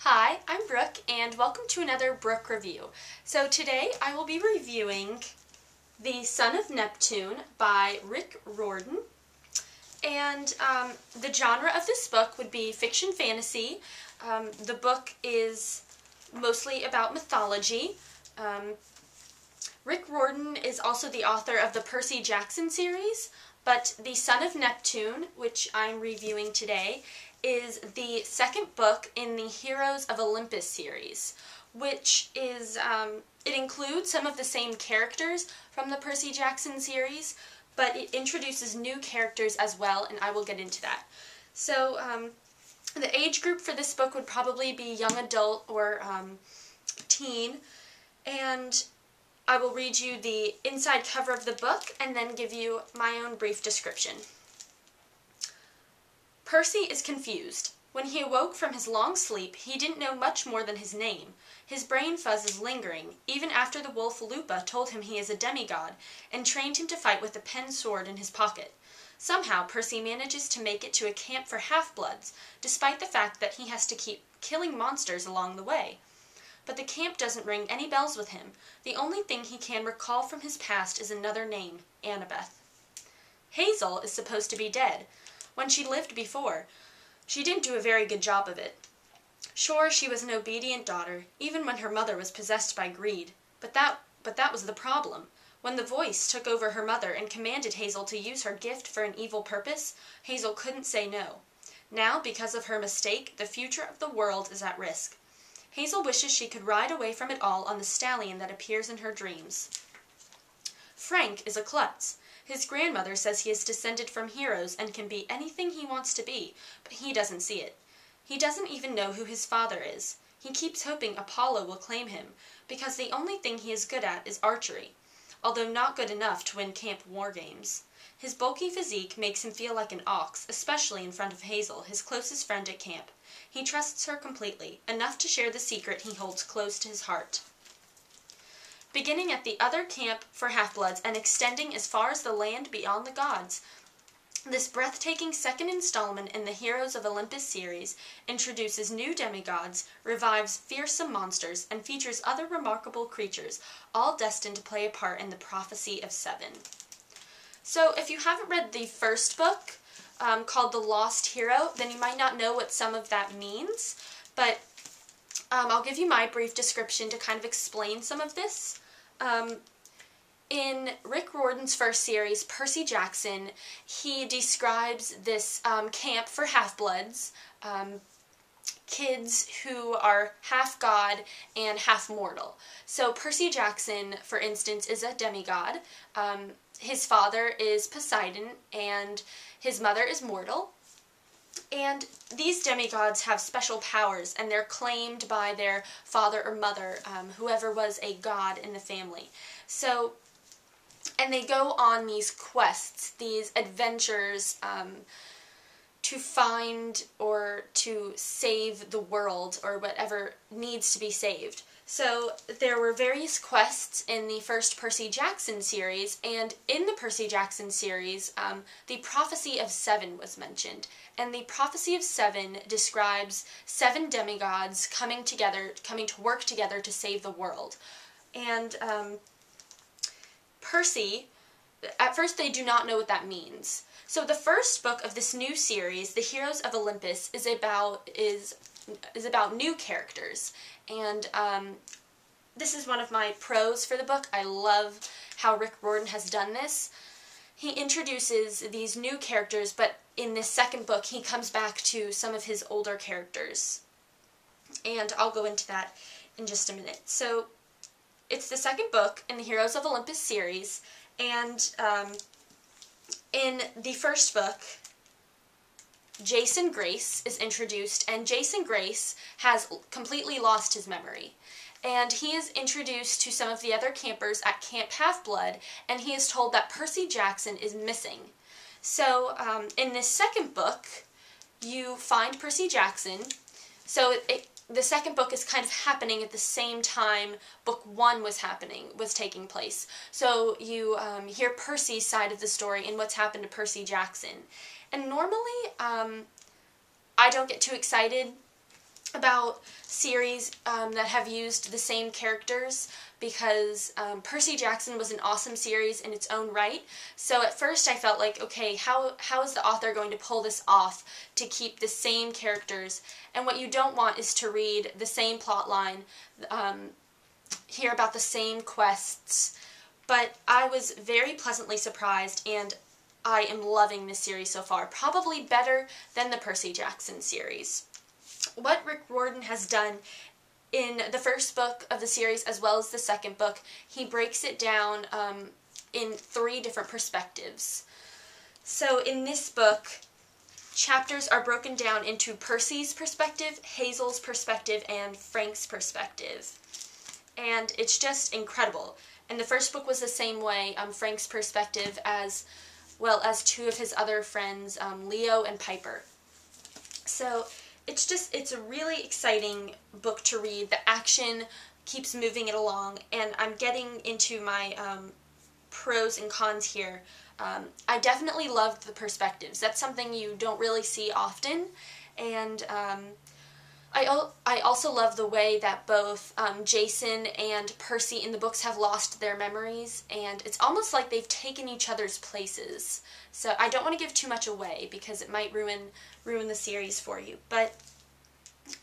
Hi, I'm Brooke, and welcome to another Brooke review. So today I will be reviewing The Son of Neptune by Rick Riordan, and the genre of this book would be fiction fantasy. The book is mostly about mythology. Rick Riordan is also the author of the Percy Jackson series, but The Son of Neptune, which I'm reviewing today, is the second book in the Heroes of Olympus series, which is, it includes some of the same characters from the Percy Jackson series, but it introduces new characters as well, and I will get into that. So, the age group for this book would probably be young adult or teen, and I will read you the inside cover of the book and then give you my own brief description. Percy is confused. When he awoke from his long sleep, he didn't know much more than his name. His brain fuzz is lingering, even after the wolf Lupa told him he is a demigod and trained him to fight with a pen sword in his pocket. Somehow, Percy manages to make it to a camp for half-bloods, despite the fact that he has to keep killing monsters along the way. But the camp doesn't ring any bells with him. The only thing he can recall from his past is another name, Annabeth. Hazel is supposed to be dead. When she lived before, she didn't do a very good job of it. Sure, she was an obedient daughter, even when her mother was possessed by greed. But that was the problem. When the voice took over her mother and commanded Hazel to use her gift for an evil purpose, Hazel couldn't say no. Now, because of her mistake, the future of the world is at risk. Hazel wishes she could ride away from it all on the stallion that appears in her dreams. Frank is a klutz. His grandmother says he is descended from heroes and can be anything he wants to be, but he doesn't see it. He doesn't even know who his father is. He keeps hoping Apollo will claim him, because the only thing he is good at is archery, although not good enough to win camp war games. His bulky physique makes him feel like an ox, especially in front of Hazel, his closest friend at camp. He trusts her completely, enough to share the secret he holds close to his heart. Beginning at the other camp for half-bloods and extending as far as the land beyond the gods, this breathtaking second installment in the Heroes of Olympus series introduces new demigods, revives fearsome monsters, and features other remarkable creatures, all destined to play a part in the Prophecy of Seven. So if you haven't read the first book, called The Lost Hero, then you might not know what some of that means, but I'll give you my brief description to kind of explain some of this. In Rick Riordan's first series, Percy Jackson, he describes this camp for half-bloods, kids who are half god and half mortal. So Percy Jackson, for instance, is a demigod. His father is Poseidon, and his mother is mortal. And these demigods have special powers, and they're claimed by their father or mother, whoever was a god in the family. So, and they go on these quests, these adventures, to find or to save the world, or whatever needs to be saved. So there were various quests in the first Percy Jackson series, and in the Percy Jackson series, the Prophecy of Seven was mentioned. And the Prophecy of Seven describes 7 demigods coming to work together to save the world. And Percy, at first they do not know what that means. So the first book of this new series, The Heroes of Olympus, is about new characters. And this is one of my pros for the book. I love how Rick Riordan has done this. He introduces these new characters, but in this second book he comes back to some of his older characters. And I'll go into that in just a minute. So it's the second book in the Heroes of Olympus series, and in the first book, Jason Grace is introduced, and Jason Grace has completely lost his memory. And he is introduced to some of the other campers at Camp Half-Blood, and he is told that Percy Jackson is missing. So, in this second book, you find Percy Jackson. So, the second book is kind of happening at the same time book 1 was taking place. So, you hear Percy's side of the story and what's happened to Percy Jackson. And normally, I don't get too excited about series that have used the same characters, because Percy Jackson was an awesome series in its own right. So at first I felt like, okay, how is the author going to pull this off to keep the same characters? And what you don't want is to read the same plot line, hear about the same quests. But I was very pleasantly surprised, and I am loving this series so far. Probably better than the Percy Jackson series. What Rick Riordan has done in the first book of the series as well as the second book, he breaks it down in 3 different perspectives. So in this book, chapters are broken down into Percy's perspective, Hazel's perspective, and Frank's perspective. And it's just incredible. And the first book was the same way, Frank's perspective, as well as 2 of his other friends, Leo and Piper. So it's a really exciting book to read. The action keeps moving it along, and I'm getting into my pros and cons here. I definitely loved the perspectives. That's something you don't really see often, and I also love the way that both Jason and Percy in the books have lost their memories, and it's almost like they've taken each other's places. So I don't want to give too much away because it might ruin the series for you. But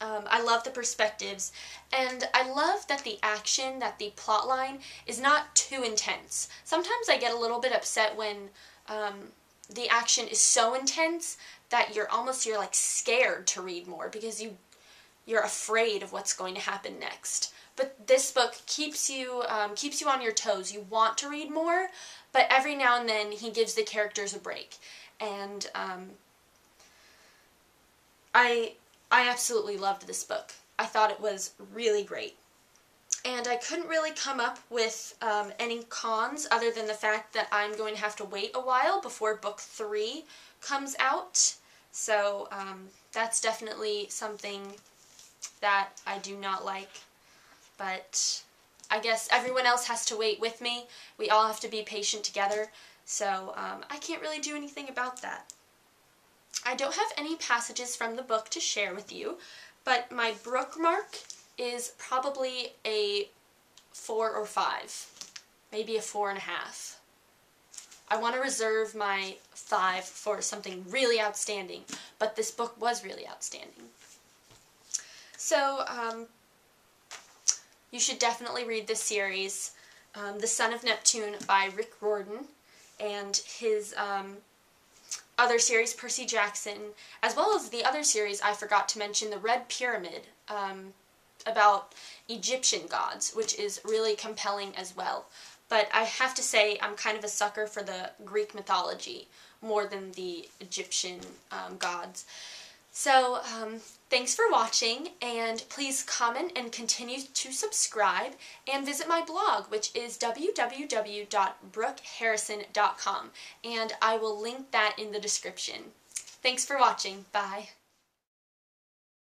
I love the perspectives, and I love that the action, that the plot line is not too intense. Sometimes I get a little bit upset when the action is so intense that you're like scared to read more because you're afraid of what's going to happen next. But this book keeps you on your toes. You want to read more, but every now and then he gives the characters a break. And I absolutely loved this book. I thought it was really great. And I couldn't really come up with any cons other than the fact that I'm going to have to wait a while before book 3 comes out. So that's definitely something that I do not like. But I guess everyone else has to wait with me. We all have to be patient together. So I can't really do anything about that. I don't have any passages from the book to share with you, but my Brooke mark is probably a 4 or 5, maybe a 4.5. I want to reserve my 5 for something really outstanding, but this book was really outstanding. So, you should definitely read this series, The Son of Neptune by Rick Riordan, and his other series, Percy Jackson, as well as the other series I forgot to mention, The Red Pyramid, about Egyptian gods, which is really compelling as well. But I have to say, I'm kind of a sucker for the Greek mythology more than the Egyptian gods. So, thanks for watching, and please comment and continue to subscribe, and visit my blog, which is www.brookeharrison.com, and I will link that in the description. Thanks for watching. Bye.